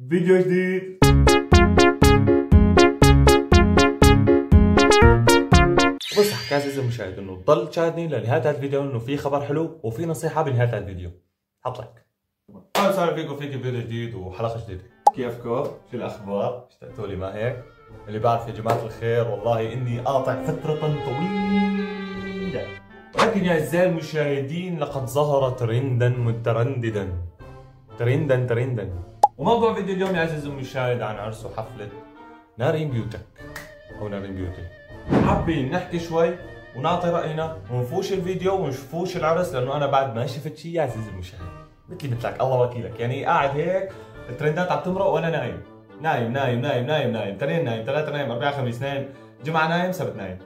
فيديو جديد. بص حكي عزيزي المشاهد انه تضل تشاهدني لنهاية هذا الفيديو، انه في خبر حلو وفي نصيحة بنهاية هذا الفيديو. حط لايك. اهلا وسهلا فيكم فيديو جديد وحلقة جديدة. كيفكم؟ شو الاخبار؟ اشتقتوا لي ما هيك؟ اللي بعرف يا جماعة الخير والله اني قاطع فترة طويلة، ولكن يا اعزائي المشاهدين لقد ظهر ترندا مترددا ترندا. وموضوع فيديو اليوم يا عزيزي المشاهد عن عرس وحفلة نارين بيوتك او نارين بيوتي. حابين نحكي شوي ونعطي راينا ونفوش الفيديو ونشوفوش العرس، لانه انا بعد ما شفت شيء يا عزيزي المشاهد مثلك الله وكيلك، يعني قاعد هيك الترندات عم تمرق وانا نايم تنين نايم، ثلاثة نايم، أربعة خميس نايم، جمعة نايم، سبت نايم.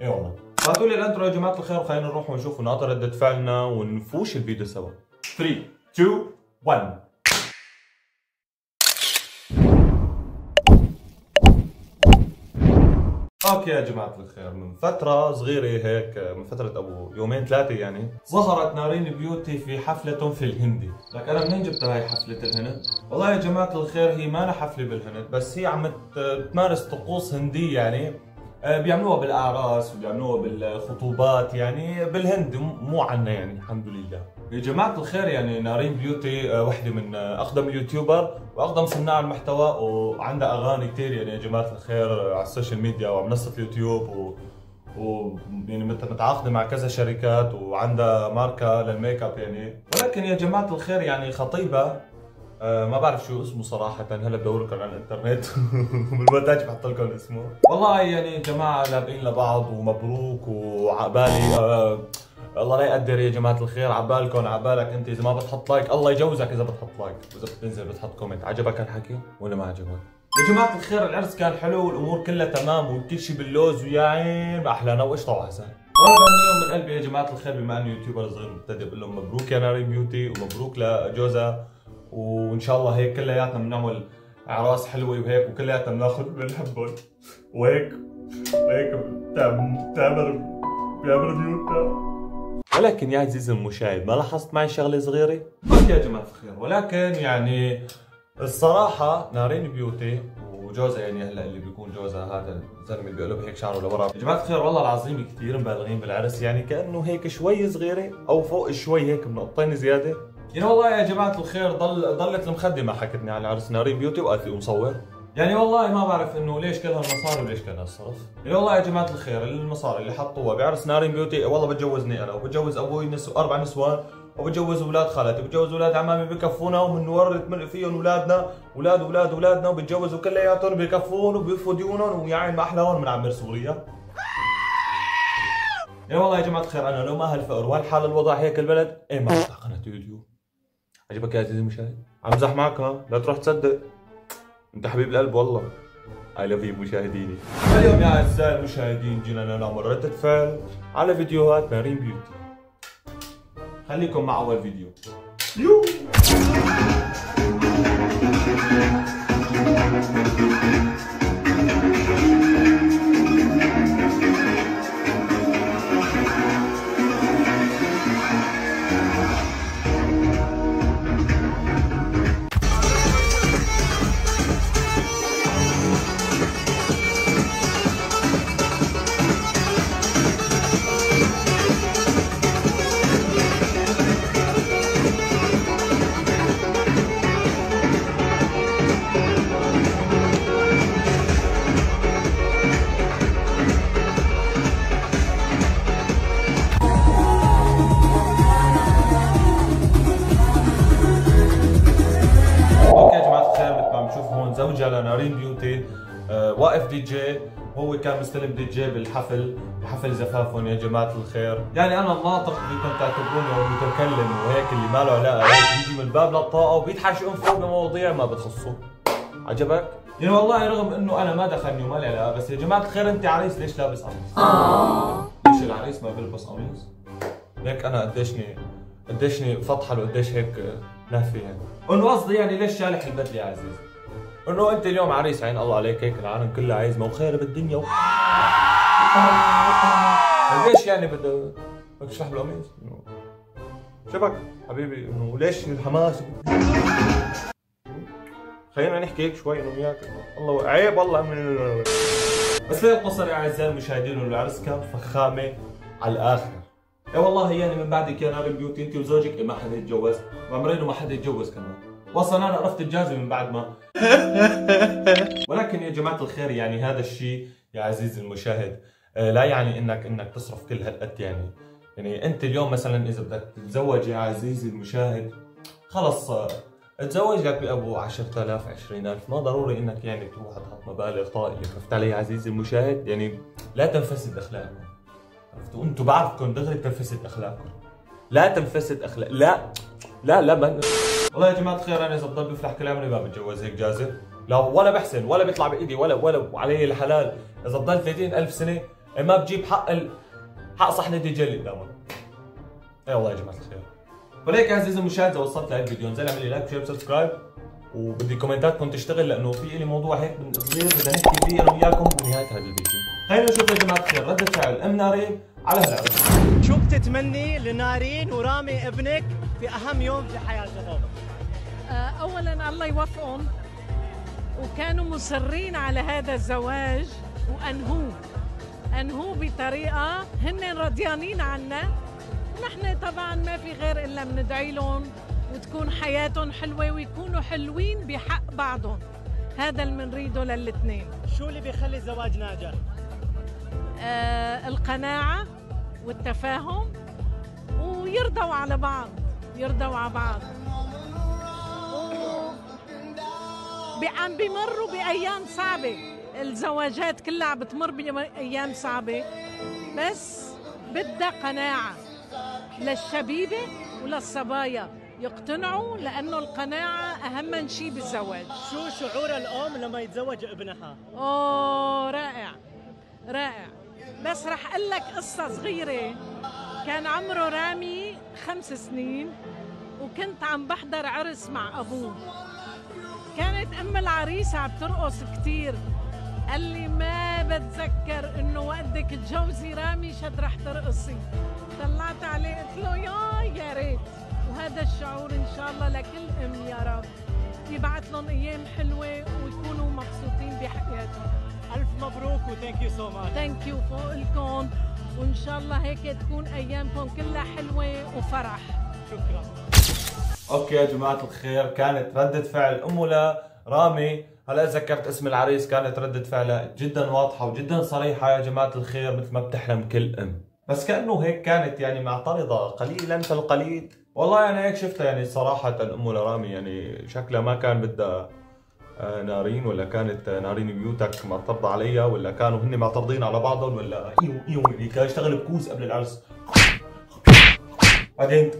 اي والله. فهاتوا لي الانترو يا جماعة الخير وخلينا نروح ونشوف ونعطي ردة فعلنا ونفوش الفيديو سوا. 3 2 1. اوكي يا جماعة الخير، من فترة صغيرة هيك، من فترة ابو يومين ثلاثة يعني، ظهرت نارين بيوتي في حفلة في الهند. لك انا منين جبت هاي حفلة الهند؟ والله يا جماعة الخير هي ما حفلة بالهند، بس هي عم تمارس طقوس هندية يعني، بيعملوها بالاعراس وبيعملوها بالخطوبات يعني بالهند، مو عنا يعني الحمد لله. يا جماعة الخير يعني نارين بيوتي وحدة من اقدم اليوتيوبر واقدم صناع المحتوى، وعندها اغاني كثير يعني يا جماعة الخير على السوشيال ميديا وعلى منصة اليوتيوب يعني متعاقدة مع كذا شركات، وعندها ماركة للميك اب يعني. ولكن يا جماعة الخير يعني خطيبة ما بعرف شو اسمه صراحة، هلا بدور لكم على الانترنت بالمونتاج بحط لكم اسمه. والله يعني يا جماعة لابقين لبعض ومبروك، وعبالي الله لا يقدر يا جماعة الخير، عبالكم عبالك انت، اذا ما بتحط لايك الله يجوزك اذا بتحط لايك، واذا بتنزل بتحط كومنت. عجبك الحكي ولا ما عجبك؟ يا جماعة الخير العرس كان حلو والامور كلها تمام وكل شيء باللوز ويا عين باحلانا وقشطة وعسل. وانا بهنيهم من قلبي يا جماعة الخير، بما انه يوتيوبر صغير مبتدئ، بقول لهم مبروك يا نارين بيوتي ومبروك لجوزها، وان شاء الله هيك كلياتنا بنعمل اعراس حلوه وهيك، وكلياتنا بناخذ بنحبهم وهيك بتعمر بيوتنا. ولكن يا عزيزي المشاهد ما لاحظت معي شغله صغيره؟ اوكي يا جماعه الخير، ولكن يعني الصراحه نارين بيوتي وجوزها يعني هلا اللي بيكون جوزها هذا الزلمه اللي بيقلب هيك شعره لورا، يا جماعه الخير والله العظيم كثير مبالغين بالعرس، يعني كانه هيك شوي صغيره او فوق شوي هيك بنقطتين زياده. يعني والله يا جماعة الخير ضلت المخدمة حكتني على عرس نارين بيوتي وقالت لي مصور. يعني والله ما بعرف انه ليش كل هالمصاري وليش كل هالصرف. يعني والله يا جماعة الخير المصاري اللي حطوها بعرس نارين بيوتي، والله بتجوزني انا وبتجوز ابوي 4 نسوان، وبتجوز اولاد خالتي وبتجوز اولاد عمامي بكفونا، وبنورث فيهم اولادنا اولادنا وبتجوزوا كلياتهم بكفون وبيوفوا ديونهم، ويا عين ما احلاهم من عمر سوريا. يعني والله يا جماعة الخير انا لو ما هالفقر وهالحال الوضع هيك البلد، ايه ما بفتح قناة يوتيوب. عجبك يا عزيزي المشاهد؟ عم بمزح معك ها؟ لا تروح تصدق. انت حبيب القلب والله. اي لاف يو مشاهديني. اليوم يا اعزائي المشاهدين جينا نعمل ردة فعل على فيديوهات نارين بيوتي. خليكم مع اول فيديو. يو زوجها لنارين بيوتي واقف دي جي، هو كان مستلم دي جي بحفل زفافهم يا جماعة الخير. يعني أنا الناطق بدكم تعتبروني أو المتكلم وهيك اللي ما له علاقة، هيك بيجي من الباب للطاقة وبيتحشقون فوق بمواضيع ما بتخصه. عجبك؟ يعني والله رغم إنه أنا ما دخلني وما لي علاقة، بس يا جماعة الخير أنت عريس ليش لابس قميص؟ ليش العريس ما بيلبس قميص؟ هيك أنا قديشني فطحل وقديش هيك نافي يعني. إنه قصدي يعني ليش شالح البدلة يا عزيزي؟ انه انت اليوم عريس عين الله عليك، هيك العالم كلها عايزمه وخير بالدنيا ليش يعني بدك تشرح بالقميص شبك حبيبي انه ليش الحماس. خلينا نحكي هيك شوي انا وياك. والله عيب والله من بس ليه القصر يا اعزائي المشاهدين انه العرس كان فخامه على الاخر. اي والله يعني من بعدك يا نار البيوت انت وزوجك ما حدا يتجوز، وعمرين ما حدا يتجوز كمان. واصلا انا عرفت الجازي من بعد ما ولكن يا جماعه الخير يعني هذا الشيء يا عزيزي المشاهد لا يعني انك تصرف كل هالقد يعني انت اليوم مثلا اذا بدك تتزوج يا عزيزي المشاهد خلص تزوج لك بابو 10,000 20,000 ما ضروري انك يعني تروح تحط مبالغ طائله. عرفت علي يا عزيزي المشاهد؟ يعني لا تنفسد اخلاقكم. عرفتوا انتم بعرفكم دغري تنفسد اخلاقكم. لا تنفسد اخلاق لا ما والله يا جماعه الخير انا اذا بضل بفلح كل عمري ما بتجوز هيك جازر. لا ولا بحسن ولا بيطلع بايدي ولا وعلي الحلال اذا بضل 30,000 سنه ما بجيب حق صحنه دجل قدامك. اي والله يا جماعه الخير. وليك يا عزيزي المشاهد اذا وصلت لهي الفيديو انزل اعمل لي لايك وشير وسبسكرايب وبدي كومنتاتكم تشتغل لانه في لي موضوع هيك صغير بدنا نحكي فيه انا وياكم بنهايه هذا الفيديو. خلينا نشوف يا جماعه الخير رده فعل ام نارين على هالعرس. شو بتتمني لنارين ورامي ابنك في اهم يوم في حياتهم؟ اولا الله يوفقهم، وكانوا مصرين على هذا الزواج وانهوه بطريقه هن رضيانين عنا. نحن طبعا ما في غير الا بندعي لهم وتكون حياتهم حلوه ويكونوا حلوين بحق بعضهم. هذا اللي بنريده للاثنين. شو اللي بيخلي الزواج ناجح؟ القناعه والتفاهم ويرضوا على بعض. عم بيمروا بايام صعبه، الزواجات كلها عم بتمر بايام صعبه، بس بدها قناعه للشبيبه وللصبايا يقتنعوا لانه القناعه اهم شيء بالزواج. شو شعور الام لما يتزوج ابنها؟ اوه رائع. بس رح اقول لك قصه صغيره. كان عمره رامي 5 سنين وكنت عم بحضر عرس مع ابوه. كانت ام العريس عم ترقص كثير. قال لي ما بتذكر انه وقتك تجوزي رامي شد رح ترقصي. طلعت عليه قلت له يا ريت. وهذا الشعور ان شاء الله لكل ام يا رب يبعث لهم ايام حلوه ويكونوا مبسوطين بحياتهم. الف مبروك وثانك يو سو ماتش. ثانك يو فوق لكم وان شاء الله هيك تكون ايامكم كلها حلوه وفرح. شكرا. اوكي يا جماعه الخير كانت ردة فعل امه لرامي. هلا ذكرت اسم العريس كانت ردة فعلها جدا واضحه وجدا صريحه يا جماعه الخير مثل ما بتحلم كل ام. بس كانه هيك كانت يعني معترضه قليلا فالقليل. والله انا هيك شفتها يعني صراحه امه لرامي يعني شكلها ما كان بدها نارين ولا كانت نارين بيوتك معترضه عليها ولا كانوا هن معترضين على بعضهم ولا ايوه كان يشتغل بكوز قبل العرس. بعدين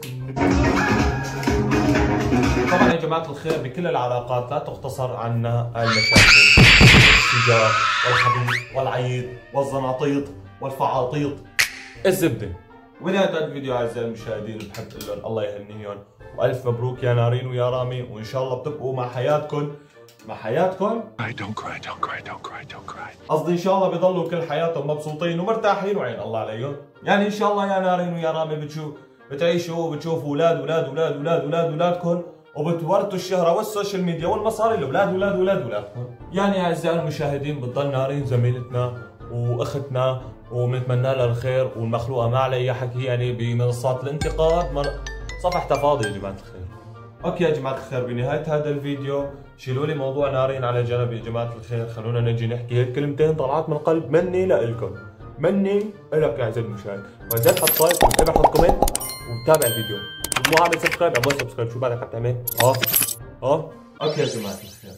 طبعا يا جماعه الخير بكل العلاقات لا تقتصر عنا المشاكل، الشجار والخبيث والعيد والزناطيط والفعاطيط الزبده. وبنهايه هذا الفيديو اعزائي المشاهدين بحب اقول لهم الله يهنيهم والف مبروك يا نارين ويا رامي وان شاء الله بتبقوا مع حياتكم Don't cry. قصدي ان شاء الله بيضلوا كل حياتهم مبسوطين ومرتاحين وعين الله عليهم. يعني ان شاء الله يا نارين ويا رامي بتعيشوا وبتشوفوا اولادكم وبتورثوا الشهره والسوشيال ميديا والمصاري لاولادكم. يعني اعزائي المشاهدين بتضل نارين زميلتنا واختنا وبنتمنى لها الخير والمخلوقه ما عليها حكي يعني بمنصات الانتقاد صفحتها فاضيه يا جماعه الخير. اوكي يا جماعه الخير بنهايه هذا الفيديو شيلوا لي موضوع نارين على جنب يا جماعه الخير. خلونا نجي نحكي هيك كلمتين طلعت من القلب مني لإلكم. مني إلك يا عزيزي المشاهد. وانزل حط لايك وتابع حط كومنت وتابع الفيديو. مو عامل سبسكرايب اعمل سبسكرايب. شو بالك عم تعمل؟ اوكي يا جماعه الخير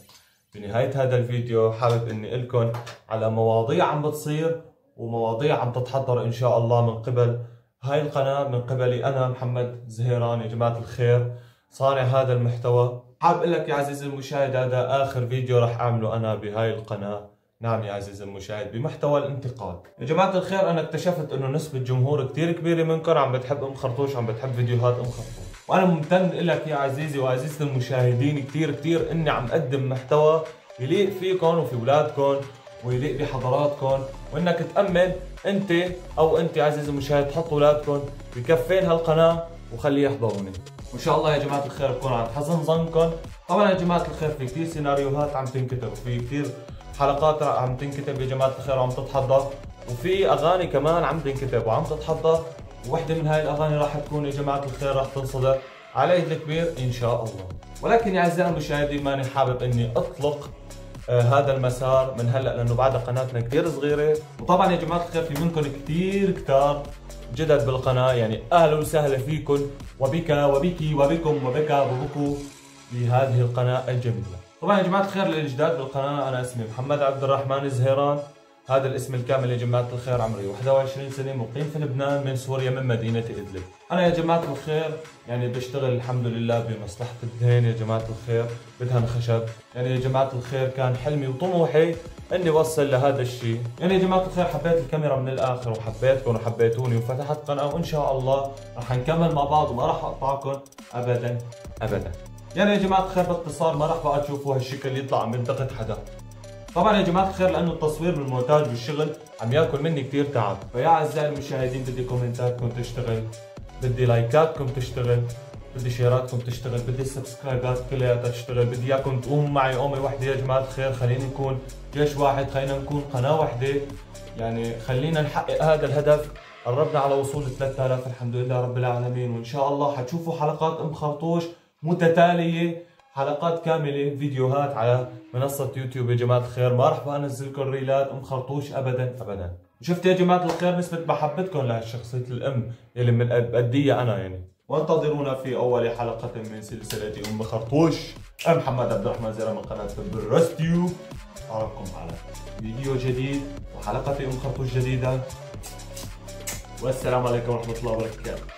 بنهايه هذا الفيديو حابب اني لكم على مواضيع عم بتصير ومواضيع عم تتحضر ان شاء الله من قبل هاي القناه من قبلي انا محمد زهيران يا جماعه الخير صانع هذا المحتوى. حابب اقول لك يا عزيزي المشاهد هذا اخر فيديو راح اعمله انا بهاي القناه. نعم يا عزيزي المشاهد بمحتوى الانتقاد. يا جماعة الخير أنا اكتشفت إنه نسبة جمهور كثير كبيرة منكم عم بتحب أم خرطوش عم بتحب فيديوهات أم خرطوش. وأنا ممتن لك يا عزيزي وعزيزتي المشاهدين كثير إني عم أقدم محتوى يليق فيكم وفي أولادكم ويليق بحضراتكم، وانك تأمن انت او انت عزيزي المشاهد تحط اولادكم بكفين هالقناة وخليه يحضروني. وان شاء الله يا جماعة الخير بكون عند حسن ظنكم. طبعا يا جماعة الخير في كثير سيناريوهات عم تنكتب، وفي كثير حلقات عم تنكتب يا جماعة الخير وعم تتحضر، وفي اغاني كمان عم تنكتب وعم تتحضر، ووحدة من هاي الاغاني راح تكون يا جماعة الخير راح تنصدر على العيد الكبير ان شاء الله. ولكن يا اعزائي المشاهدين ماني حابب اني اطلق هذا المسار من هلا لانه بعد قناتنا كثير صغيره، وطبعا يا جماعه الخير في منكم كثير كتار جدد بالقناه، يعني اهلا وسهلا فيكم وبك وبكي وبكم وبك وبكو بهذه القناه الجميله. طبعا يا جماعه الخير للجداد بالقناه انا اسمي محمد عبد الرحمن الزهيران، هذا الاسم الكامل يا جماعه الخير، عمري 21 سنه، مقيم في لبنان من سوريا من مدينه ادلب. انا يا جماعه الخير يعني بشتغل الحمد لله بمصلحه الدهن يا جماعه الخير، بدهن خشب. يعني يا جماعه الخير كان حلمي وطموحي اني اوصل لهذا الشيء. يعني يا جماعه الخير حبيت الكاميرا من الاخر وحبيتكم وحبيتوني وفتحت قناه، وان شاء الله رح نكمل مع بعض وما رح اقطعكم ابدا ابدا. يعني يا جماعه الخير باختصار ما رح بقى تشوفوا هالشكل يطلع عم ينتقد حدا. طبعا يا جماعه الخير لانه التصوير والمونتاج والشغل عم ياكل مني كثير تعب، فيا اعزائي المشاهدين بدي كومنتاتكم تشتغل، بدي لايكاتكم تشتغل، بدي شيراتكم تشتغل، بدي السبسكرايبات كلياتها تشتغل، بدي اياكم تقوموا معي قومه وحده يا جماعه الخير، خلينا نكون جيش واحد، خلينا نكون قناه وحده، يعني خلينا نحقق هذا الهدف. قربنا على وصول 3000 الحمد لله رب العالمين، وان شاء الله حتشوفوا حلقات ام خرطوش متتاليه، حلقات كامله فيديوهات على منصه يوتيوب يا جماعه الخير. ما راح بقى انزلكم ريلات ام خرطوش ابدا ابدا. شفت يا جماعه الخير نسبه محبتكم لشخصيه الام اللي من بأديها انا يعني. وانتظرونا في اول حلقه من سلسله ام خرطوش. انا محمد عبد الرحمن زيران من قناه برستيوب، اراكم على فيديو جديد وحلقه ام خرطوش جديده، والسلام عليكم ورحمه الله وبركاته.